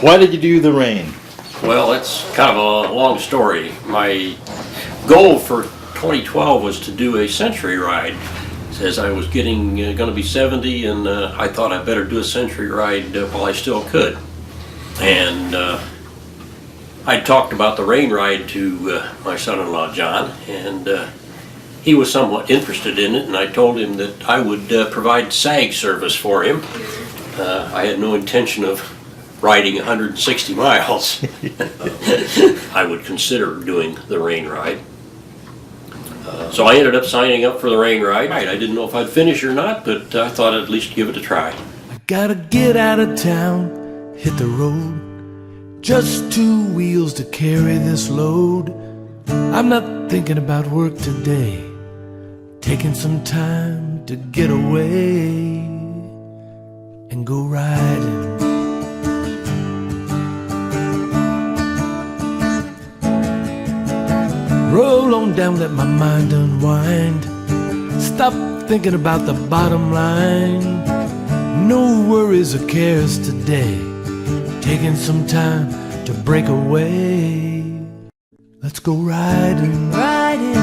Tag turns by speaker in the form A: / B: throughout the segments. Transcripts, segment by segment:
A: Why did you do the rain?
B: Well, it's kind of a long story. My goal for 2012 was to do a century ride. As I was getting going to be 70, and I thought I better do a century ride while I still could. And I talked about the rain ride to my son-in-law John, and he was somewhat interested in it, and I told him that I would provide SAG service for him. I had no intention of riding 160 miles. I would consider doing the rain ride. So I ended up signing up for the rain ride. I didn't know if I'd finish or not, but I thought I'd at least give it a try.
C: I gotta get out of town, hit the road. Just 2 wheels to carry this load. I'm not thinking about work today. Taking some time to get away and go riding. Roll on down, let my mind unwind. Stop thinking about the bottom line. No worries or cares today. Taking some time to break away. Let's go riding, riding.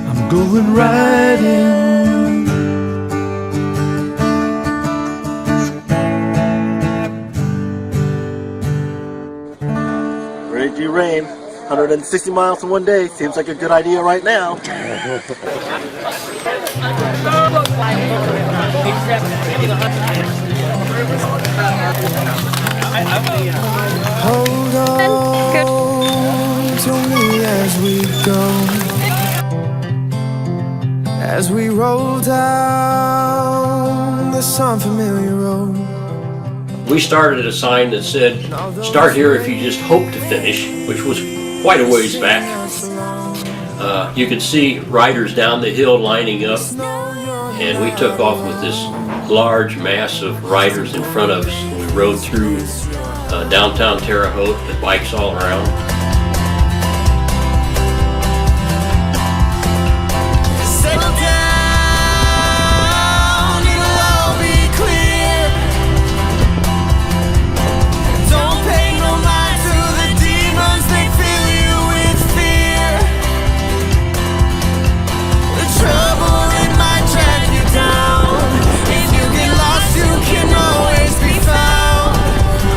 C: I'm going riding.
D: Ready to do rain. 160 miles in one day. Seems like a good idea right now.
C: Hold on to me as we go, as we roll down this unfamiliar road.
B: We started at a sign that said, "Start here if you just hope to finish," which was quite a ways back. You could see riders down the hill lining up, and we took off with this large mass of riders in front of us. We rode through downtown Terre Haute with bikes all around.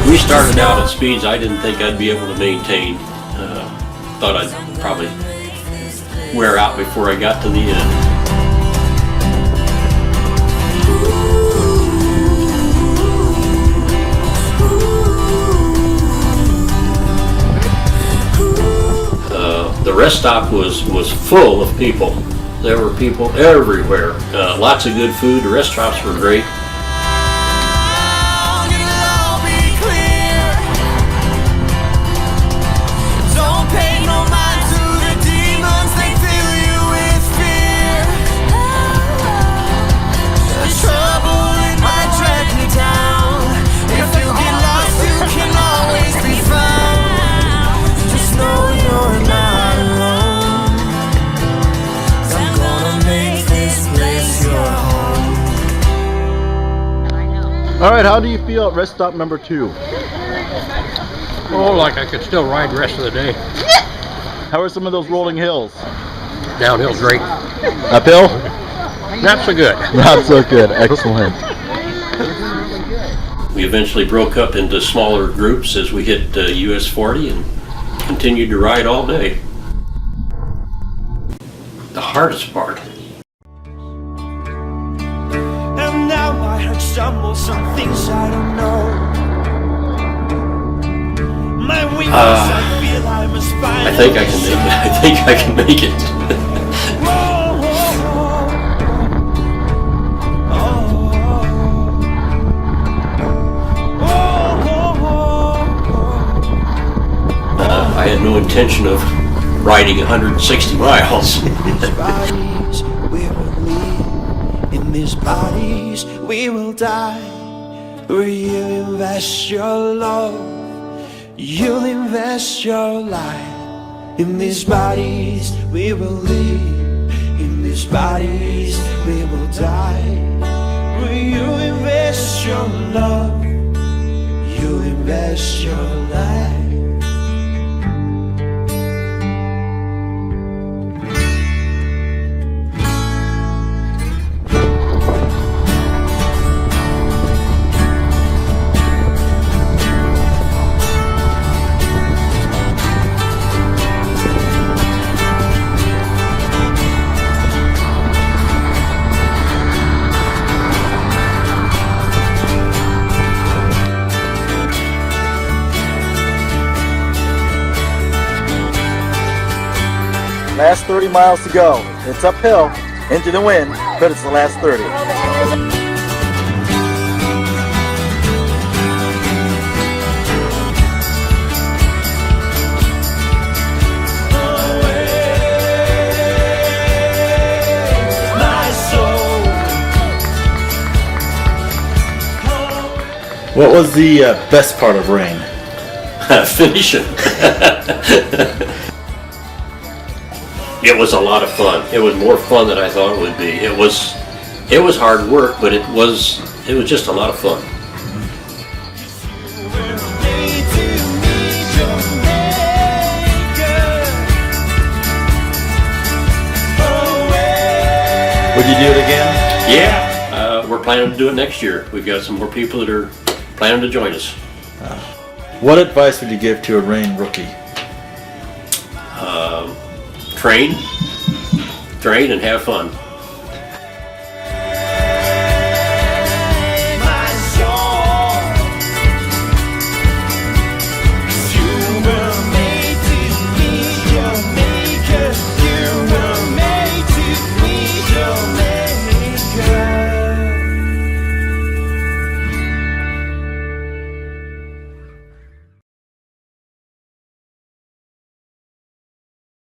B: We started out at speeds I didn't think I'd be able to maintain. Thought I'd probably wear out before I got to the end. The rest stop was full of people. There were people everywhere. Lots of good food. The rest stops were great.
D: All right, how do you feel at rest stop number 2?
E: Oh, like I could still ride the rest of the day.
D: How are some of those rolling hills?
E: Downhill's great.
D: Uphill?
E: Not so good.
D: Not so good. Excellent.
B: We eventually broke up into smaller groups as we hit US 40 and continued to ride all day. The hardest part.
C: And now my heart stumbles on things I don't know. My wings, I feel I must find.
B: I think I can make it. I think I can make it. I had no intention of riding 160 miles.
C: In these bodies we will die. Will you invest your love? You'll invest your life. In these bodies we will live. In these bodies we will die. Will you invest invest your love, you'll invest your life.
D: Last 30 miles to go. It's uphill, into the wind, but it's the last 30.
A: What was the best part of rain?
B: Finishing. It was a lot of fun. It was more fun than I thought it would be. It was hard work, but it was just a lot of fun.
A: Would you do it again?
B: Yeah, we're planning to do it next year. We've got some more people that are planning to join us.
A: What advice would you give to a rain rookie?
B: Train and have fun.